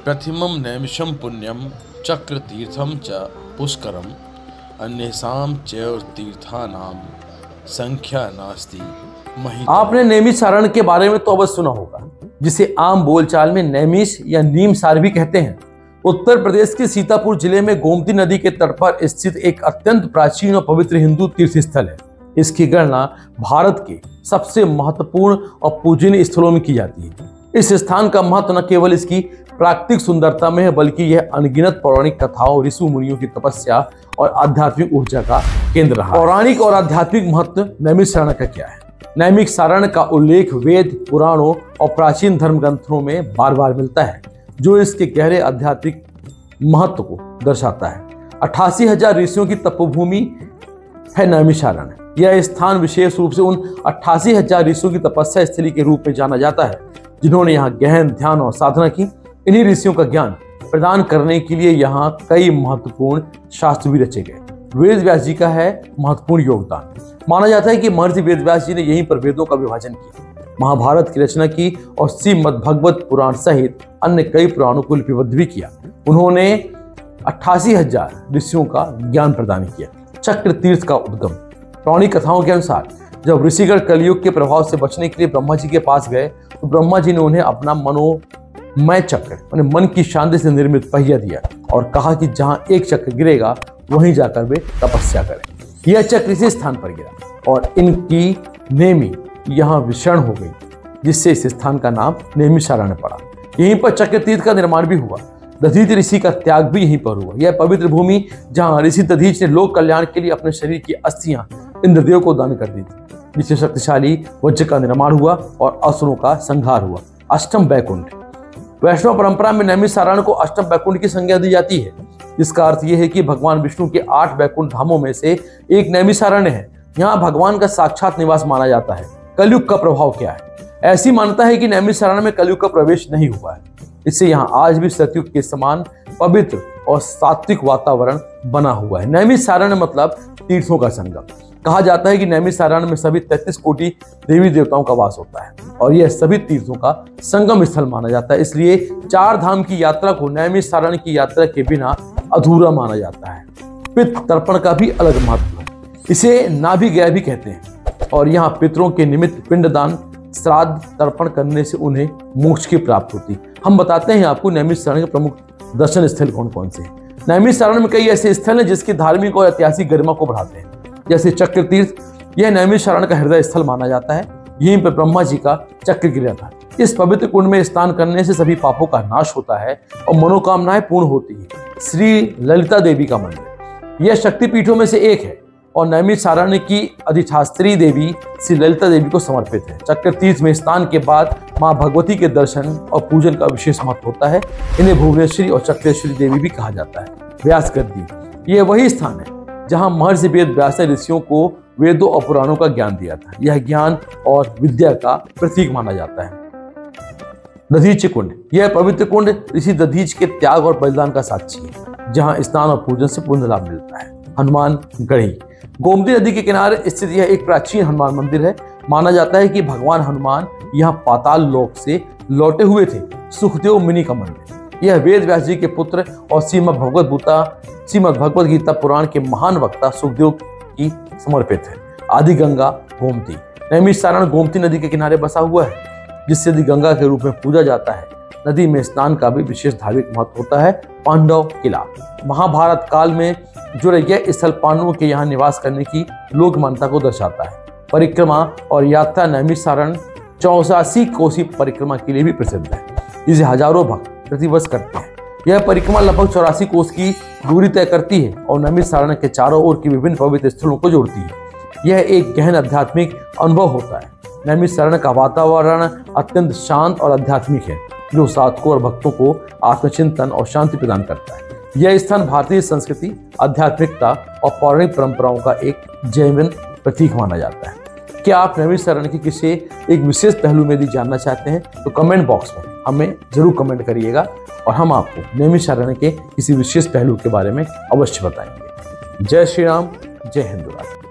प्रथमं नैमिषं पुण्यं चक्रतीर्थं च पुष्करम् अन्येषां च तीर्थानां संख्या नास्ति महिता। आपने नैमिषारण्य के बारे में तो अवश्य सुना होगा, जिसे आम बोलचाल में नैमिष या नीमसार भी कहते हैं। उत्तर प्रदेश के सीतापुर जिले में गोमती नदी के तट पर स्थित एक अत्यंत प्राचीन और पवित्र हिंदू तीर्थ स्थल है। इसकी गणना भारत के सबसे महत्वपूर्ण और पूजनीय स्थलों में की जाती है। इस स्थान का महत्व न केवल इसकी प्राकृतिक सुंदरता में है, बल्कि यह अनगिनत पौराणिक कथाओं, ऋषि मुनियों की तपस्या और आध्यात्मिक ऊर्जा का केंद्र रहा। पौराणिक और आध्यात्मिक महत्व नैमिषारण्य का क्या है? नैमिषारण्य का उल्लेख वेद, पुराणों और प्राचीन धर्म ग्रंथों में बार बार मिलता है, जो इसके गहरे आध्यात्मिक महत्व को दर्शाता है। 88,000 ऋषियों की तपोभूमि है नैमिषारण्य। यह स्थान विशेष रूप से उन 88,000 ऋषियों की तपस्या स्थली के रूप में जाना जाता है, जिन्होंने यहाँ गहन ध्यान और साधना की। इन्हीं ऋषियों का ज्ञान प्रदान करने के लिए यहाँ कई महत्वपूर्ण शास्त्र भी रचे गए। वेद व्यास जी का है महत्वपूर्ण योगदान। माना जाता है कि महर्षि वेद व्यास जी ने यहीं पर वेदों का विभाजन किया, महाभारत की रचना की और श्रीमद्भागवत पुराण सहित अन्य कई पुराणों को लिपिबद्ध भी किया। उन्होंने 88,000 ऋषियों का ज्ञान प्रदान किया। चक्र तीर्थ का उद्गम। पौराणिक कथाओं के अनुसार जब ऋषिगण कलयुग के प्रभाव से बचने के लिए ब्रह्मा जी के पास गए, तो ब्रह्मा जी ने उन्हें अपना मनोमय चक्र, उन्हें मन की शांति से निर्मित पहिया दिया और कहा कि जहां एक चक्र गिरेगा वहीं जाकर वे तपस्या करें। यह चक्र इसी स्थान पर गिरा और इनकी नेमी यहाँ विषण हो गई, जिससे इस स्थान का नाम नैमिषारण्य पड़ा। यहीं पर चक्र तीर्थ का निर्माण भी हुआ। दधीच ऋषि का त्याग भी यहीं पर हुआ। यह पवित्र भूमि जहाँ ऋषि दधीच ने लोक कल्याण के लिए अपने शरीर की अस्थियां इंद्रदेव को दान कर दी थी, जिससे शक्तिशाली वज्र का निर्माण हुआ और असुरों का संहार हुआ। अष्टम वैकुंठ। वैष्णव परंपरा में नैमिषारण्य को अष्टम वैकुंठ की संज्ञा दी जाती है, जिसका अर्थ यह है कि भगवान विष्णु के 8 वैकुंठ धामों में से एक नैमिषारण्य है। यहाँ भगवान का साक्षात निवास माना जाता है। कलयुग का प्रभाव क्या है? ऐसी मान्यता है कि नैमिषारण्य में कलयुग का प्रवेश नहीं हुआ है। इससे यहाँ आज भी सतयुग के समान पवित्र और सात्विक वातावरण बना हुआ है। नैमिषारण्य मतलब तीर्थों का संगम। कहा जाता है कि नैमिषारण्य में सभी 33 कोटि देवी देवताओं का वास होता है और यह सभी तीर्थों का संगम स्थल माना जाता है। इसलिए 4 धाम की यात्रा को नैमिषारण्य की यात्रा के बिना अधूरा माना जाता है। पितृ तर्पण का भी अलग महत्व है। इसे नाभि गया भी कहते हैं और यहाँ पितरों के निमित्त पिंडदान, श्राद्ध, तर्पण करने से उन्हें मोक्ष की प्राप्ति होती। हम बताते हैं आपको नैमिषारण्य के प्रमुख दर्शन स्थल कौन कौन से हैं। नैमिषारण्य में कई ऐसे स्थल हैं जिसकी धार्मिक और ऐतिहासिक गरिमा को बढ़ाते हैं, जैसे चक्र तीर्थ। यह नैमिषारण्य का हृदय स्थल माना जाता है। यहीं पर ब्रह्मा जी का चक्र गिरा था। इस पवित्र कुंड में स्नान करने से सभी पापों का नाश होता है और मनोकामनाएं पूर्ण होती है। श्री ललिता देवी का मंदिर यह शक्तिपीठों में से एक है और नैमिषारण्य की अधिष्ठात्री देवी श्री ललिता देवी को समर्पित है। चक्र तीर्थ में स्नान के बाद मां भगवती के दर्शन और पूजन का विशेष महत्व होता है। इन्हें भुवनेश्वरी और चक्रेश्वरी देवी भी कहा जाता है। व्यास गद्दी। यह वही स्थान है जहां महर्षि वेद व्यास ने ऋषियों को वेदों और पुराणों का ज्ञान दिया था। यह ज्ञान और विद्या का प्रतीक माना जाता है। दधीच कुंड। यह पवित्र कुंड ऋषि दधीच के त्याग और बलिदान का साक्षी है, जहां स्नान और पूजन से पुण्य लाभ मिलता है। हनुमान गढ़ी। गोमती नदी के किनारे स्थित यह एक प्राचीन हनुमान मंदिर है। माना जाता है कि भगवान हनुमान यहाँ पाताल लोक से लौटे हुए थे। सुखदेव मुनि का मंदिर। यह वेद व्यास जी के पुत्र और श्रीमद् भगवत गीता पुराण के महान वक्ता सुखदेव की समर्पित है। आदि गंगा गोमती। नैमिषारण्य गोमती नदी के किनारे बसा हुआ है, जिससे आदि गंगा के रूप में पूजा जाता है। नदी में स्नान का भी विशेष धार्मिक महत्व होता है। पांडव किला। महाभारत काल में जुड़े यह स्थल पांडवों के यहाँ निवास करने की लोक मान्यता को दर्शाता है। परिक्रमा और यात्रा। नैमिषारण्य 84 कोसी परिक्रमा के लिए भी प्रसिद्ध है, जिसे हजारों भक्त प्रतिवर्ष करते हैं। यह परिक्रमा लगभग 84 कोस की दूरी तय करती है और नैमिषारण्य के चारों ओर की विभिन्न पवित्र स्थलों को जोड़ती है। यह एक गहन आध्यात्मिक अनुभव होता है। नैमिषारण्य का वातावरण अत्यंत शांत और आध्यात्मिक है, जो साधकों और भक्तों को आत्मचिंतन और शांति प्रदान करता है। यह स्थान भारतीय संस्कृति, आध्यात्मिकता और पौराणिक परंपराओं का एक जैविक प्रतीक माना जाता है। क्या आप नैमिषारण्य के किसी एक विशेष पहलू में यदि जानना चाहते हैं तो कमेंट बॉक्स में हमें जरूर कमेंट करिएगा और हम आपको नैमिषारण्य के किसी विशेष पहलू के बारे में अवश्य बताएंगे। जय श्री राम, जय हिंदुराज।